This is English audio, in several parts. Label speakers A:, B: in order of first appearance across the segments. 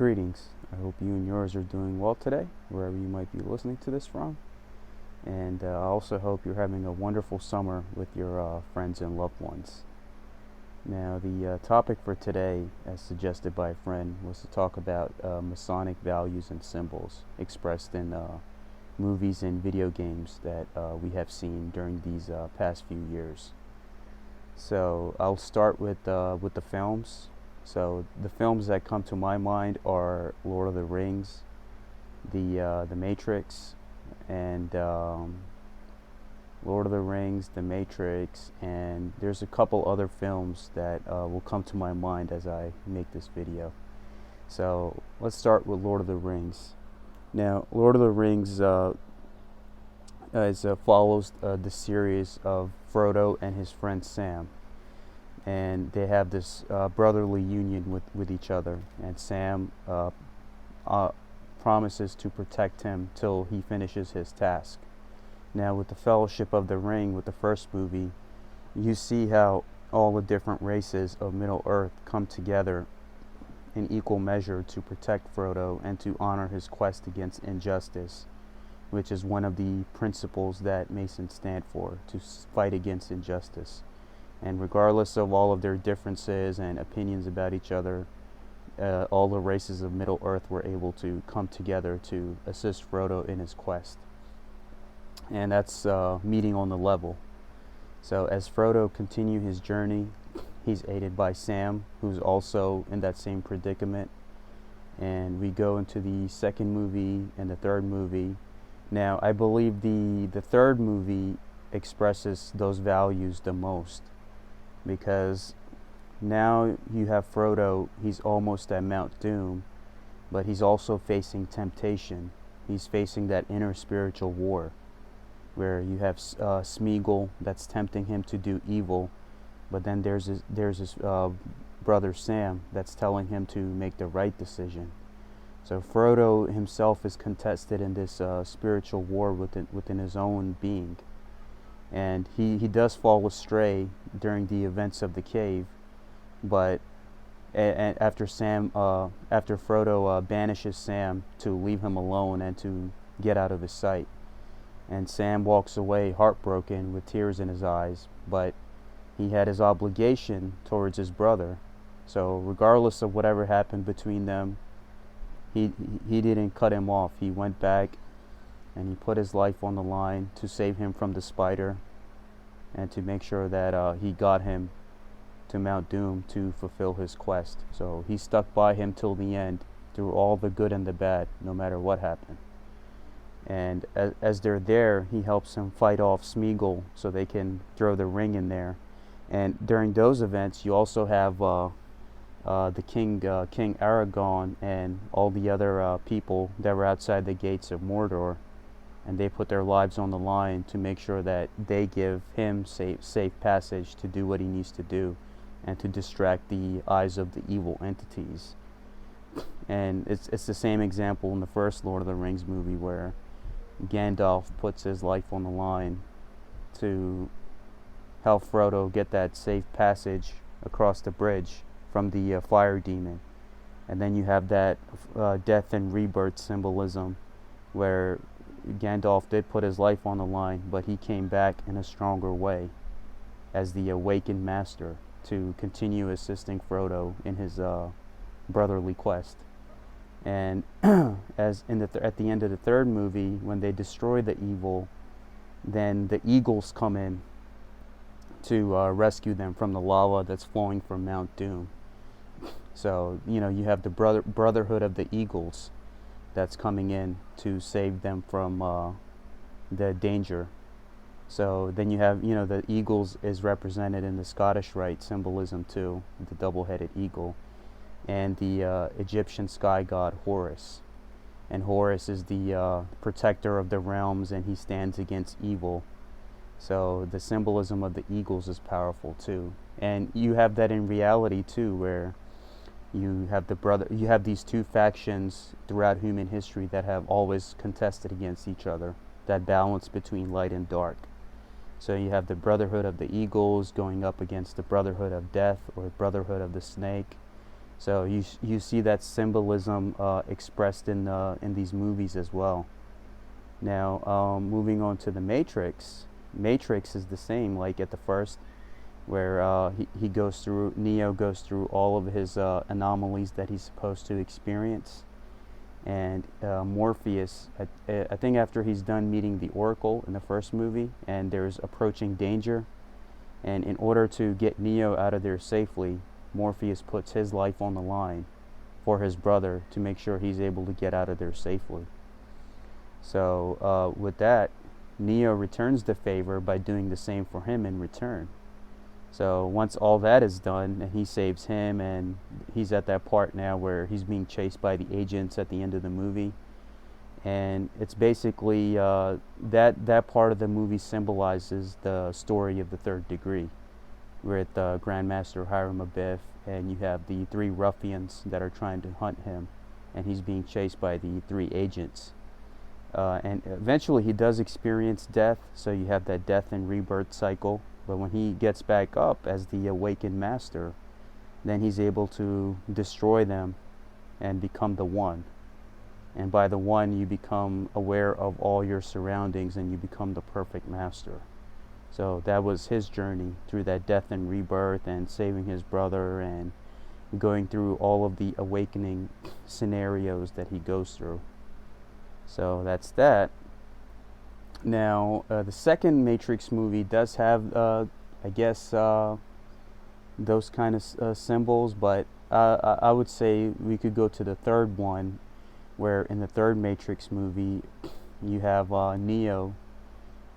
A: Greetings. I hope you and yours are doing well today, wherever you might be listening to this from. And I also hope you're having a wonderful summer with your friends and loved ones. Now, the topic for today, as suggested by a friend, was to talk about Masonic values and symbols expressed in movies and video games that we have seen during these past few years. So I'll start with the films. So the films that come to my mind are Lord of the Rings, the Matrix, and Lord of the Rings, The Matrix, and there's a couple other films that will come to my mind as I make this video. So let's start with Lord of the Rings. Now, Lord of the Rings follows the series of Frodo and his friend Sam. And they have this brotherly union with each other, and Sam promises to protect him till he finishes his task. Now, with the Fellowship of the Ring, with the first movie, you see how all the different races of Middle-earth come together in equal measure to protect Frodo and to honor his quest against injustice, which is one of the principles that Masons stand for, to fight against injustice. And regardless of all of their differences and opinions about each other, all the races of Middle-earth were able to come together to assist Frodo in his quest. And that's meeting on the level. So as Frodo continues his journey, he's aided by Sam, who's also in that same predicament. And we go into the second movie and the third movie. Now, I believe the third movie expresses those values the most, because now you have Frodo, he's almost at Mount Doom, but he's also facing temptation. He's facing that inner spiritual war, where you have Smeagol that's tempting him to do evil, but then there's his brother Sam that's telling him to make the right decision. So Frodo himself is contested in this spiritual war within his own being. And he does fall astray during the events of the cave, but after Frodo banishes Sam to leave him alone and to get out of his sight, and Sam walks away heartbroken with tears in his eyes, but he had his obligation towards his brother. So regardless of whatever happened between them, he didn't cut him off. He went back and he put his life on the line to save him from the spider and to make sure that he got him to Mount Doom to fulfill his quest. So he stuck by him till the end, through all the good and the bad, no matter what happened. And as they're there, he helps him fight off Smeagol so they can throw the ring in there. And during those events, you also have the King Aragorn and all the other people that were outside the gates of Mordor, and they put their lives on the line to make sure that they give him safe passage to do what he needs to do and to distract the eyes of the evil entities. And it's the same example in the first Lord of the Rings movie, where Gandalf puts his life on the line to help Frodo get that safe passage across the bridge from the fire demon. And then you have that death and rebirth symbolism, where Gandalf did put his life on the line, but he came back in a stronger way as the awakened master to continue assisting Frodo in his brotherly quest. And as at the end of the third movie, when they destroy the evil, then the eagles come in to rescue them from the lava that's flowing from Mount Doom. So, you have the Brotherhood of the Eagles that's coming in to save them from the danger. So then you have, the eagles is represented in the Scottish Rite symbolism too, the double-headed eagle, and the Egyptian sky god Horus. And Horus is the protector of the realms, and he stands against evil. So the symbolism of the eagles is powerful too. And you have that in reality too, where you have these two factions throughout human history that have always contested against each other, that balance between light and dark. So you have the Brotherhood of the Eagles going up against the Brotherhood of Death, or Brotherhood of the Snake. So you see that symbolism expressed in these movies as well. Now, moving on to the Matrix. Matrix is the same, like at the first, where he goes through, Neo goes through all of his anomalies that he's supposed to experience. And Morpheus, I think after he's done meeting the Oracle in the first movie, and there's approaching danger, and in order to get Neo out of there safely, Morpheus puts his life on the line for his brother to make sure he's able to get out of there safely. So with that, Neo returns the favor by doing the same for him in return. So once all that is done, and he saves him, and he's at that part now where he's being chased by the agents at the end of the movie. And it's basically that part of the movie symbolizes the story of the third degree. With Grandmaster Hiram Abiff, and you have the three ruffians that are trying to hunt him, and he's being chased by the three agents. And eventually he does experience death, so you have that death and rebirth cycle. But when he gets back up as the awakened master, then he's able to destroy them and become the one. And by the one, you become aware of all your surroundings, and you become the perfect master. So that was his journey through that death and rebirth, and saving his brother, and going through all of the awakening scenarios that he goes through. So that's that. Now, the second Matrix movie does have, I guess, those kind of symbols, but I would say we could go to the third one, where in the third Matrix movie, you have Neo,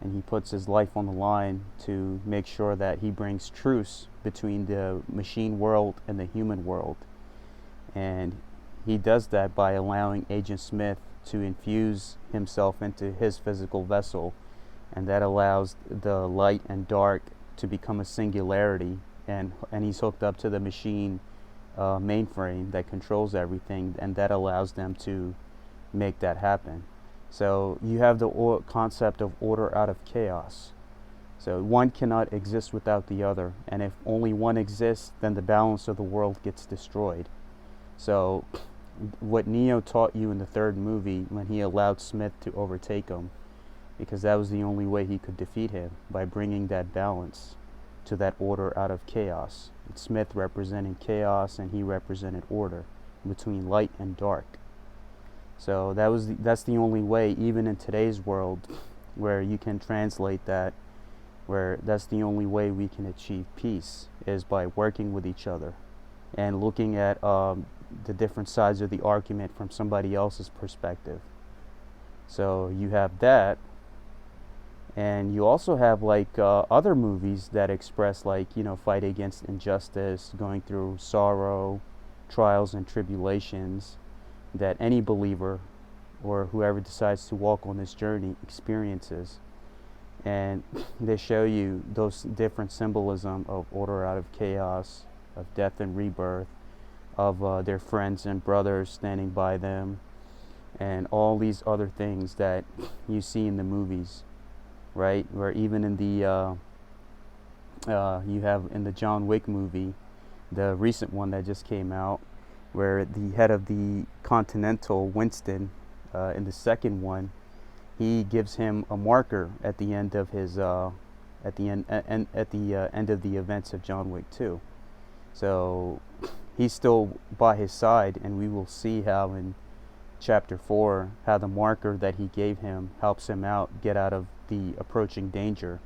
A: and he puts his life on the line to make sure that he brings truce between the machine world and the human world. And he does that by allowing Agent Smith to infuse himself into his physical vessel, and that allows the light and dark to become a singularity, and he's hooked up to the machine mainframe that controls everything, and that allows them to make that happen. So you have the concept of order out of chaos. So one cannot exist without the other, and if only one exists, then the balance of the world gets destroyed. So what Neo taught you in the third movie, when he allowed Smith to overtake him, because that was the only way he could defeat him, by bringing that balance to that order out of chaos. Smith representing chaos, and he represented order between light and dark. So that's the only way, even in today's world, where you can translate that, where that's the only way we can achieve peace, is by working with each other and looking at the different sides of the argument from somebody else's perspective. So you have that, and you also have like other movies that express, like, fight against injustice, going through sorrow, trials and tribulations that any believer or whoever decides to walk on this journey experiences. And they show you those different symbolism of order out of chaos, of death and rebirth, of their friends and brothers standing by them, and all these other things that you see in the movies, right? Where even in the you have in the John Wick movie, the recent one that just came out, where the head of the Continental, Winston, in the second one, he gives him a marker at the end of his at the end of the events of John Wick 2. So he's still by his side, and we will see how in chapter 4 how the marker that he gave him helps him out, get out of the approaching danger.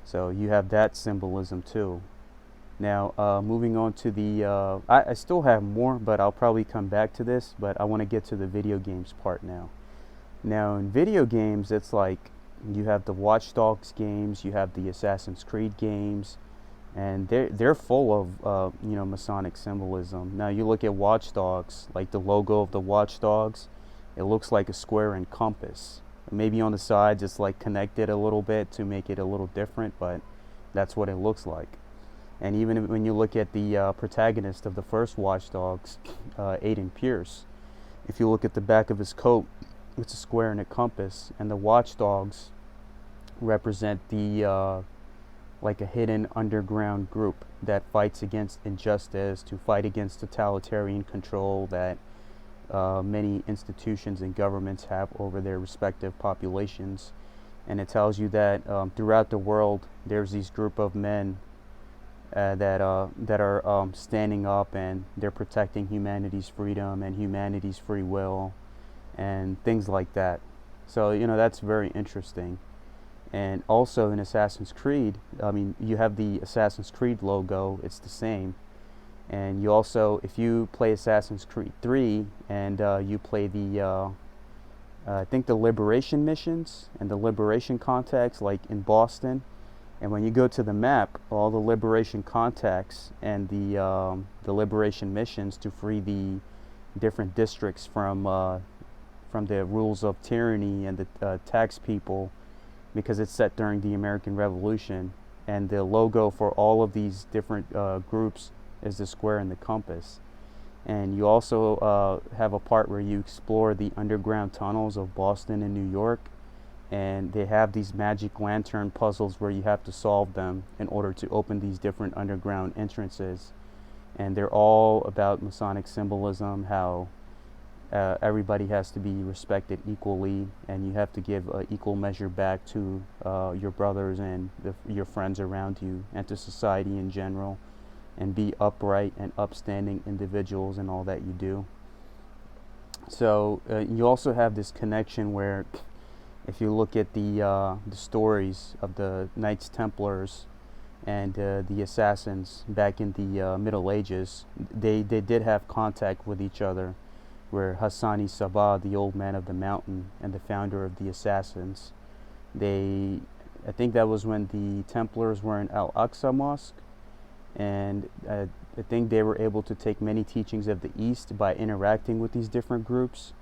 A: So you have that symbolism too. Now, moving on to the, I still have more, but I'll probably come back to this, but I want to get to the video games part now. Now, in video games, it's like you have the Watch Dogs games, you have the Assassin's Creed games, and they're full of, Masonic symbolism. Now, you look at Watch Dogs, like the logo of the Watch Dogs, it looks like a square and compass. Maybe on the sides, it's like connected a little bit to make it a little different, but that's what it looks like. And even when you look at the protagonist of the first Watch Dogs, Aiden Pierce, if you look at the back of his coat, it's a square and a compass, and the Watch Dogs represent the like a hidden underground group that fights against injustice, to fight against totalitarian control that many institutions and governments have over their respective populations. And it tells you that throughout the world there's these group of men that are standing up, and they're protecting humanity's freedom and humanity's free will and things like that. So that's very interesting. And also in Assassin's Creed, I mean, you have the Assassin's Creed logo, it's the same. And you also, if you play Assassin's Creed 3 and you play I think the Liberation missions and the Liberation contacts, like in Boston, and when you go to the map, all the Liberation contacts and the Liberation missions to free the different districts from the rules of tyranny and the tax people, because it's set during the American Revolution, and the logo for all of these different groups is the square and the compass. And you also have a part where you explore the underground tunnels of Boston and New York, and they have these magic lantern puzzles where you have to solve them in order to open these different underground entrances. And they're all about Masonic symbolism, how everybody has to be respected equally, and you have to give equal measure back to your brothers and your friends around you and to society in general, and be upright and upstanding individuals in all that you do. So you also have this connection where, if you look at the stories of the Knights Templars and the assassins back in the Middle Ages, they did have contact with each other, where Hassani Sabah, the old man of the mountain and the founder of the assassins, I think that was when the Templars were in Al-Aqsa Mosque, and I think they were able to take many teachings of the East by interacting with these different groups.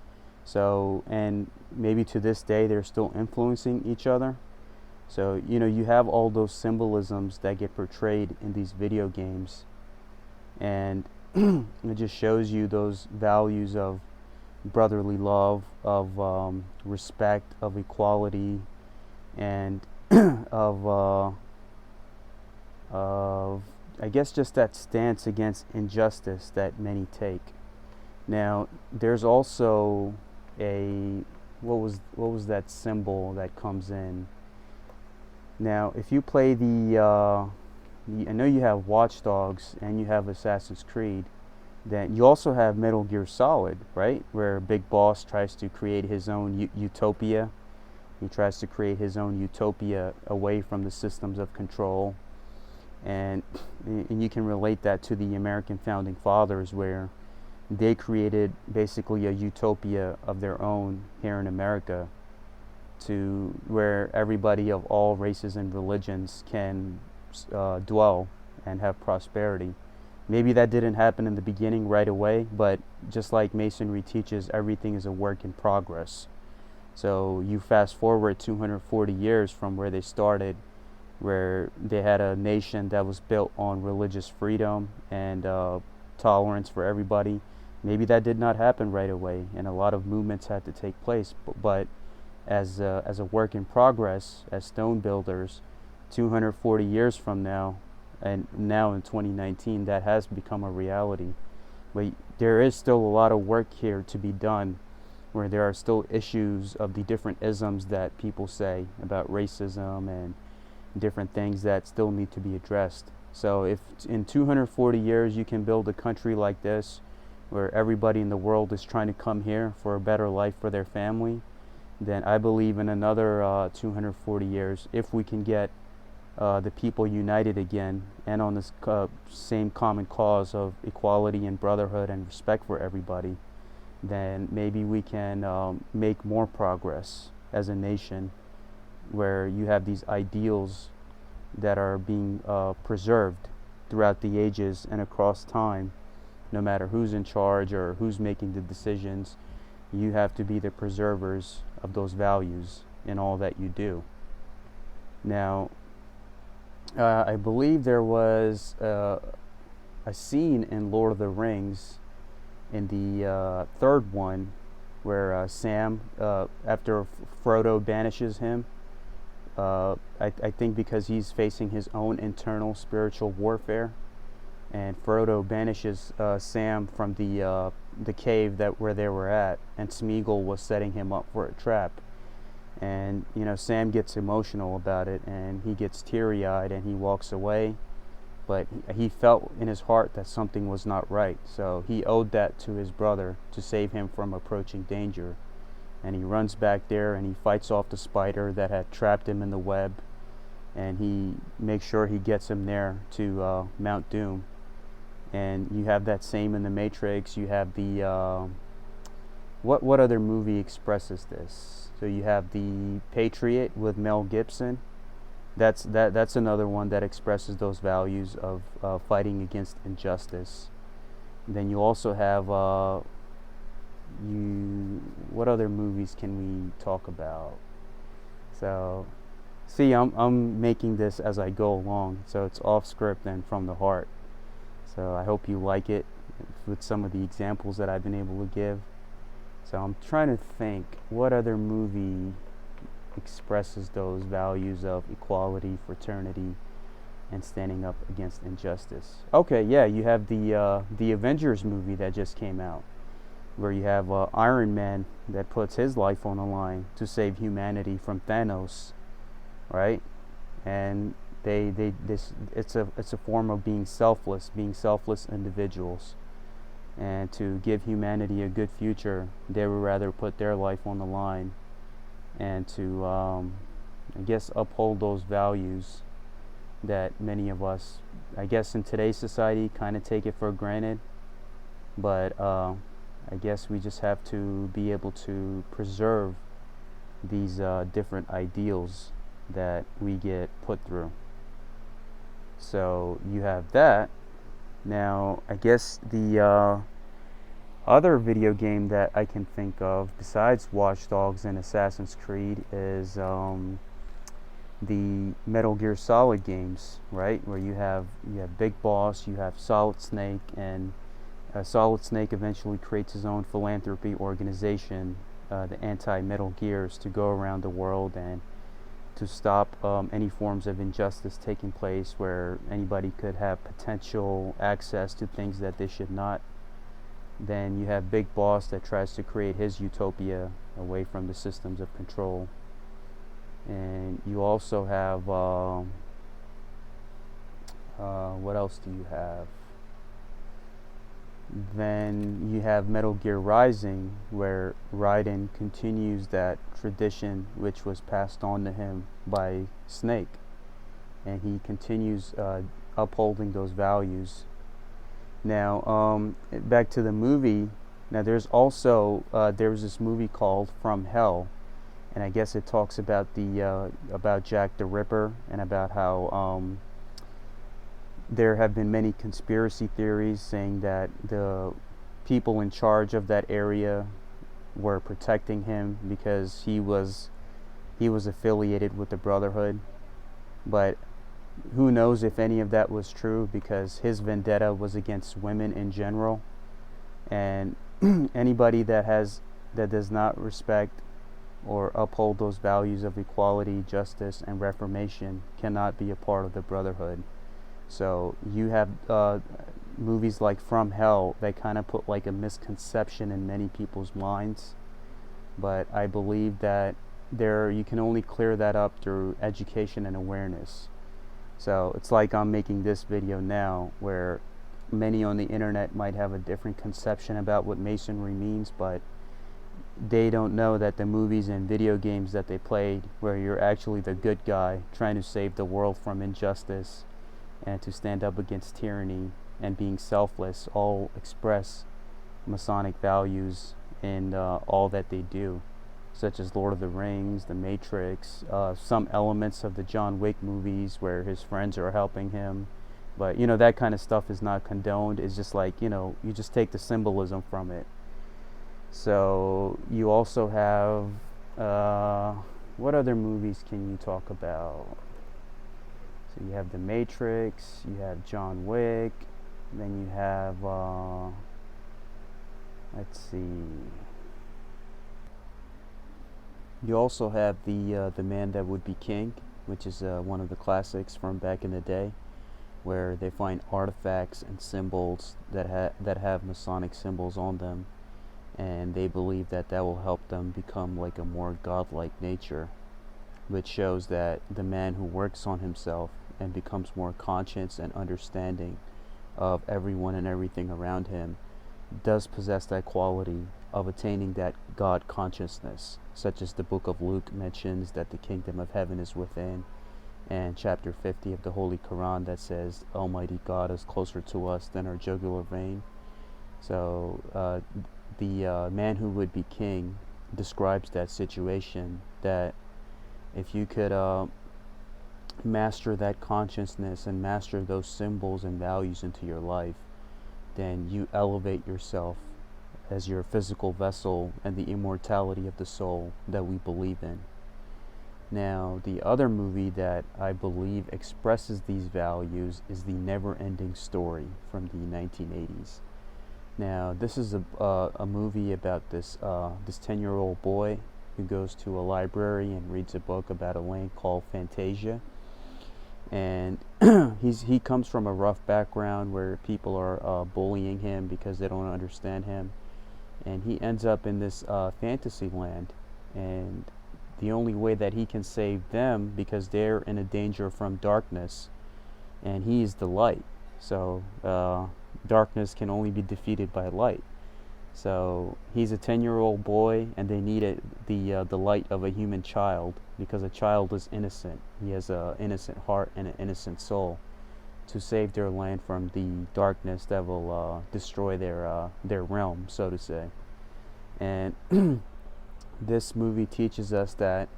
A: So, and maybe to this day they're still influencing each other. So you have all those symbolisms that get portrayed in these video games, and it just shows you those values of brotherly love, of respect, of equality, and of I guess just that stance against injustice that many take. Now, there's also what was that symbol that comes in? Now, if you play I know you have Watch Dogs and you have Assassin's Creed, then you also have Metal Gear Solid, right? Where Big Boss tries to create his own utopia. He tries to create his own utopia away from the systems of control. And you can relate that to the American Founding Fathers, where they created basically a utopia of their own here in America, to where everybody of all races and religions can dwell and have prosperity. Maybe that didn't happen in the beginning right away, but just like Masonry teaches, everything is a work in progress. So you fast forward 240 years from where they started, where they had a nation that was built on religious freedom and tolerance for everybody. Maybe that did not happen right away, and a lot of movements had to take place, but as a work in progress, as stone builders, 240 years from now, and now in 2019, that has become a reality. But there is still a lot of work here to be done, where there are still issues of the different isms that people say about racism and different things that still need to be addressed. So if in 240 years you can build a country like this, where everybody in the world is trying to come here for a better life for their family, then I believe in another 240 years, if we can get the people united again and on this same common cause of equality and brotherhood and respect for everybody, then maybe we can make more progress as a nation, where you have these ideals that are being preserved throughout the ages and across time. No matter who's in charge or who's making the decisions, you have to be the preservers of those values in all that you do. Now, I believe there was a scene in Lord of the Rings in the third one, where Sam, after Frodo banishes him, I think because he's facing his own internal spiritual warfare, and Frodo banishes Sam from the cave where they were at, and Smeagol was setting him up for a trap. And Sam gets emotional about it, and he gets teary-eyed, and he walks away. But he felt in his heart that something was not right, so he owed that to his brother to save him from approaching danger. And he runs back there, and he fights off the spider that had trapped him in the web, and he makes sure he gets him there to Mount Doom. And you have that same in The Matrix. You have the what other movie expresses this? So you have The Patriot with Mel Gibson. That's another one that expresses those values of fighting against injustice. Then you also have what other movies can we talk about? So see, I'm making this as I go along, so it's off script and from the heart. So I hope you like it with some of the examples that I've been able to give. So I'm trying to think, what other movie expresses those values of equality, fraternity, and standing up against injustice? Okay, yeah, you have the Avengers movie that just came out, where you have Iron Man that puts his life on the line to save humanity from Thanos, right? And it's a form of being selfless individuals. And to give humanity a good future, they would rather put their life on the line and to, I guess, uphold those values that many of us, I guess, in today's society kind of take it for granted. But I guess we just have to be able to preserve these different ideals that we get put through. So you have that. Now, I guess the other video game that I can think of besides Watch Dogs and Assassin's Creed is the Metal Gear Solid games, right? Where you have Big Boss, you have Solid Snake, and Solid Snake eventually creates his own philanthropy organization, the Anti-Metal Gears, to go around the world and to stop any forms of injustice taking place where anybody could have potential access to things that they should not. Then you have Big Boss that tries to create his utopia away from the systems of control. And you also have, what else do you have? Then you have Metal Gear Rising, where Raiden continues that tradition which was passed on to him by Snake, and he continues upholding those values. Now, back to the movie. Now, there's also there's this movie called From Hell, and I guess it talks about about Jack the Ripper, and about how there have been many conspiracy theories saying that the people in charge of that area were protecting him because he was affiliated with the Brotherhood. But who knows if any of that was true, because his vendetta was against women in general, and anybody that does not respect or uphold those values of equality, justice, and reformation cannot be a part of the Brotherhood. So you have movies like From Hell that kind of put like a misconception in many people's minds, but I believe that you can only clear that up through education and awareness. So it's like I'm making this video now, where many on the internet might have a different conception about what Masonry means, but they don't know that the movies and video games that they played, where you're actually the good guy trying to save the world from injustice and to stand up against tyranny and being selfless, all express Masonic values in all that they do, such as Lord of the Rings, The Matrix, some elements of the John Wick movies where his friends are helping him. But that kind of stuff is not condoned. It's just like, you just take the symbolism from it. So you also have, what other movies can you talk about? So you have The Matrix, you have John Wick, then you have, let's see. You also have the Man That Would Be King, which is one of the classics from back in the day, where they find artifacts and symbols that have Masonic symbols on them, and they believe that that will help them become like a more godlike nature, which shows that the man who works on himself and becomes more conscious and understanding of everyone and everything around him does possess that quality of attaining that God consciousness, such as the book of Luke mentions that the kingdom of heaven is within, and chapter 50 of the Holy Quran that says Almighty God is closer to us than our jugular vein. So the man who would be king describes that situation, that if you could master that consciousness and master those symbols and values into your life, then you elevate yourself as your physical vessel and the immortality of the soul that we believe in. Now, the other movie that I believe expresses these values is The Never-Ending Story from the 1980s. Now, this is a movie about this 10-year-old boy who goes to a library and reads a book about a land called Fantasia. And he comes from a rough background where people are bullying him because they don't understand him. And he ends up in this fantasy land. And the only way that he can save them, because they're in a danger from darkness, and he is the light. So darkness can only be defeated by light. So he's a 10-year-old boy, and they need the light of a human child, because a child is innocent. He has an innocent heart and an innocent soul, to save their land from the darkness that will destroy their realm, so to say. And this movie teaches us that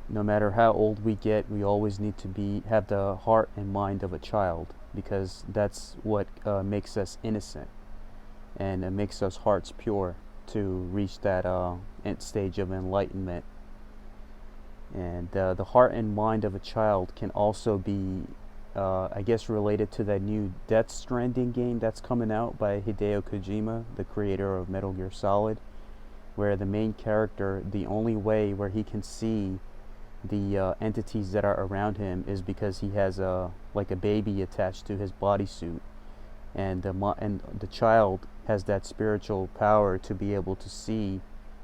A: no matter how old we get, we always need to have the heart and mind of a child, because that's what makes us innocent, and it makes us hearts pure to reach that end stage of enlightenment. And the heart and mind of a child can also be, I guess, related to that new Death Stranding game that's coming out by Hideo Kojima, the creator of Metal Gear Solid, where the main character, the only way where he can see the entities that are around him is because he has like a baby attached to his bodysuit, and the child has that spiritual power to be able to see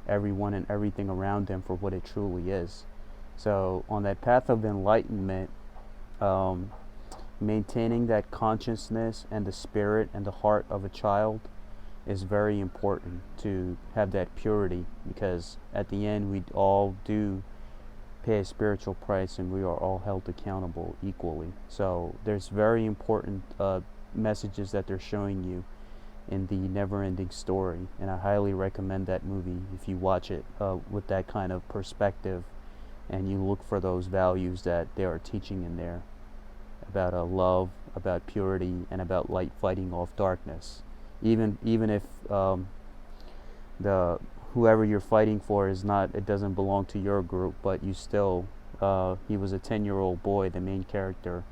A: everyone and everything around them for what it truly is. So on that path of enlightenment, maintaining that consciousness and the spirit and the heart of a child is very important, to have that purity, because at the end we all do pay a spiritual price, and we are all held accountable equally. So there's very important messages that they're showing you in The Never-Ending Story, and I highly recommend that movie if you watch it with that kind of perspective, and you look for those values that they are teaching in there about love, about purity, and about light fighting off darkness. Even if the whoever you're fighting for it doesn't belong to your group, but you still, he was a 10-year-old boy, the main character,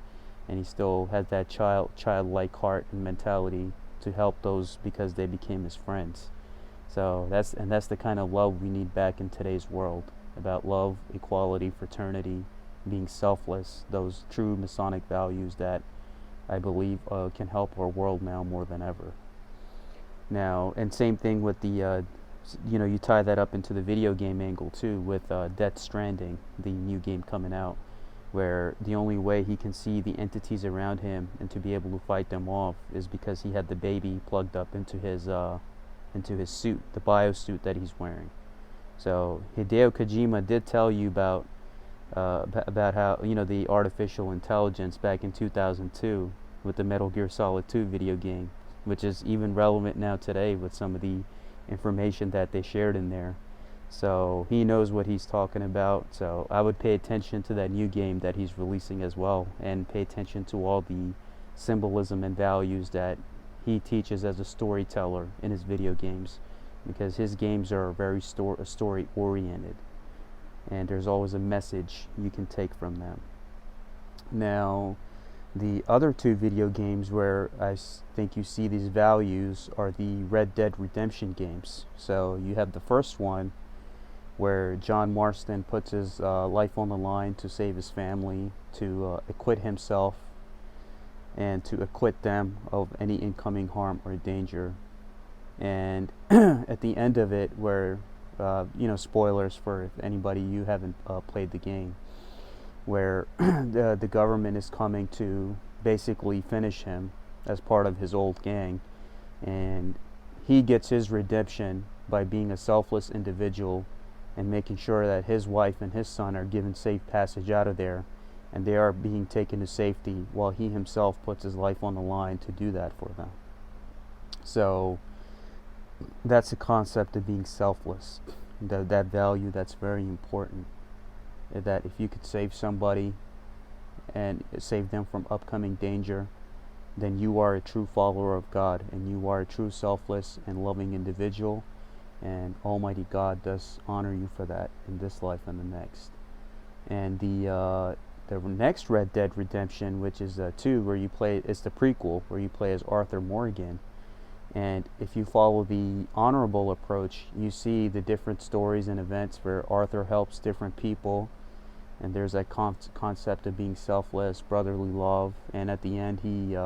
A: and he still had that childlike heart and mentality to help those because they became his friends. So that's the kind of love we need back in today's world, about love, equality, fraternity, being selfless, those true Masonic values that I believe can help our world now more than ever. Now, and same thing with the, you tie that up into the video game angle too, with Death Stranding, the new game coming out, where the only way he can see the entities around him and to be able to fight them off is because he had the baby plugged up into his suit, the biosuit that he's wearing. So Hideo Kojima did tell you about how, the artificial intelligence back in 2002 with the Metal Gear Solid 2 video game, which is even relevant now today with some of the information that they shared in there. So he knows what he's talking about. So I would pay attention to that new game that he's releasing as well, and pay attention to all the symbolism and values that he teaches as a storyteller in his video games, because his games are very story oriented, and there's always a message you can take from them. Now, the other two video games where I think you see these values are the Red Dead Redemption games. So you have the first one, where John Marston puts his life on the line to save his family, to acquit himself, and to acquit them of any incoming harm or danger. And at the end of it, where spoilers for if anybody you haven't played the game, where the government is coming to basically finish him as part of his old gang, and he gets his redemption by being a selfless individual and making sure that his wife and his son are given safe passage out of there, and they are being taken to safety while he himself puts his life on the line to do that for them. So that's the concept of being selfless, that value that's very important, that if you could save somebody and save them from upcoming danger, then you are a true follower of God, and you are a true selfless and loving individual, and Almighty God does honor you for that in this life and the next. And the next Red Dead Redemption, which is 2, where you play, it's the prequel, where you play as Arthur Morgan. And if you follow the honorable approach, you see the different stories and events where Arthur helps different people, and there's that concept of being selfless, brotherly love, and at the end he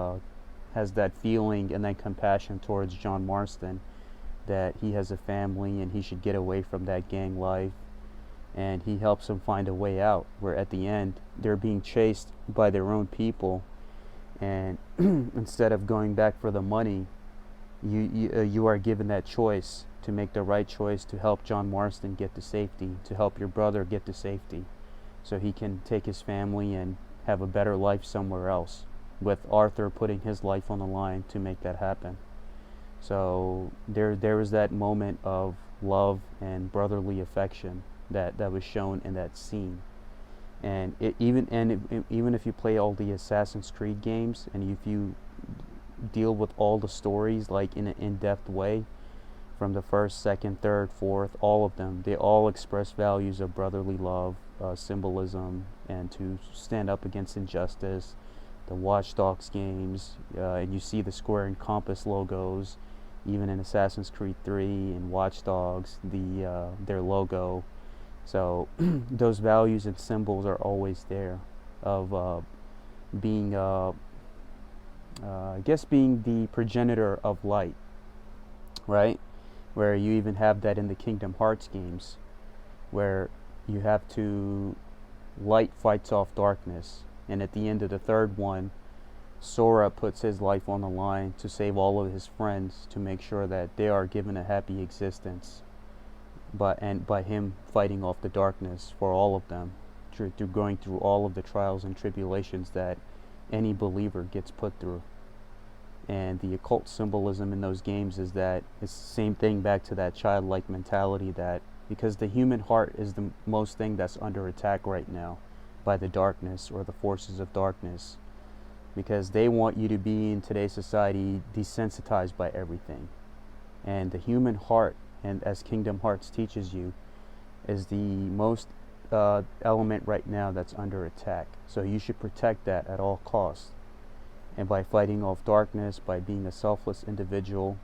A: has that feeling and then compassion towards John Marston, that he has a family and he should get away from that gang life, and he helps him find a way out, where at the end they're being chased by their own people, and instead of going back for the money, you are given that choice to make the right choice to help John Marston get to safety, to help your brother get to safety, so he can take his family and have a better life somewhere else, with Arthur putting his life on the line to make that happen. So there was that moment of love and brotherly affection that was shown in that scene. And even if you play all the Assassin's Creed games, and if you deal with all the stories like in an in-depth way, from the first, second, third, fourth, all of them, they all express values of brotherly love, symbolism, and to stand up against injustice. The Watch Dogs games, and you see the square and compass logos, even in Assassin's Creed 3 and Watch Dogs, their logo. So those values and symbols are always there, of being, I guess, being the progenitor of light, right? Where you even have that in the Kingdom Hearts games, where you have to, light fights off darkness, and at the end of the third one, Sora puts his life on the line to save all of his friends, to make sure that they are given a happy existence, and by him fighting off the darkness for all of them, through going through all of the trials and tribulations that any believer gets put through. And the occult symbolism in those games is that it's the same thing, back to that childlike mentality, that because the human heart is the most thing that's under attack right now by the darkness, or the forces of darkness, because they want you to be in today's society desensitized by everything. And the human heart, and as Kingdom Hearts teaches you, is the most element right now that's under attack. So you should protect that at all costs. And by fighting off darkness, by being a selfless individual,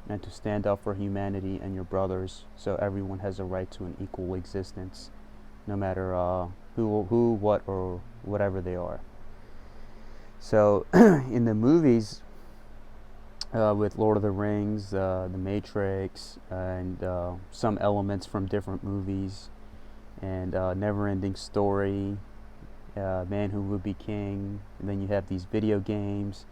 A: and to stand up for humanity and your brothers, so everyone has a right to an equal existence, no matter who, what, or whatever they are. So in the movies, with Lord of the Rings, The Matrix, and some elements from different movies, and Never-Ending Story, Man Who Would Be King, and then you have these video games.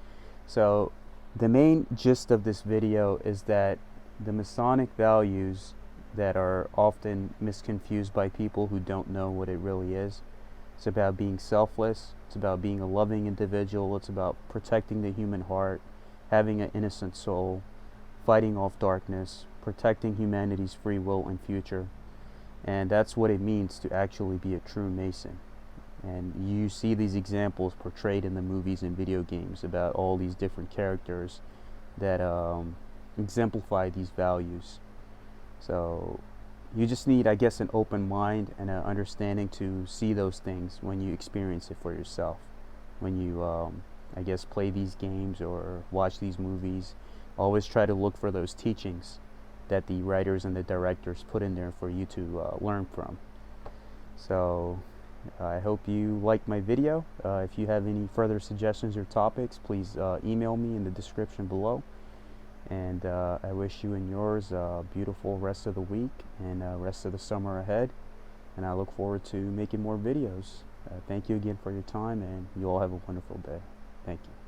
A: So the main gist of this video is that the Masonic values that are often misconfused by people who don't know what it really is. It's about being selfless, it's about being a loving individual, it's about protecting the human heart, having an innocent soul, fighting off darkness, protecting humanity's free will and future. And that's what it means to actually be a true Mason. And you see these examples portrayed in the movies and video games about all these different characters that exemplify these values. So you just need, I guess, an open mind and an understanding to see those things when you experience it for yourself. When you, I guess, play these games or watch these movies, always try to look for those teachings that the writers and the directors put in there for you to learn from. So I hope you like my video. If you have any further suggestions or topics, please email me in the description below. And I wish you and yours a beautiful rest of the week and rest of the summer ahead. And I look forward to making more videos. Thank you again for your time, and you all have a wonderful day. Thank you.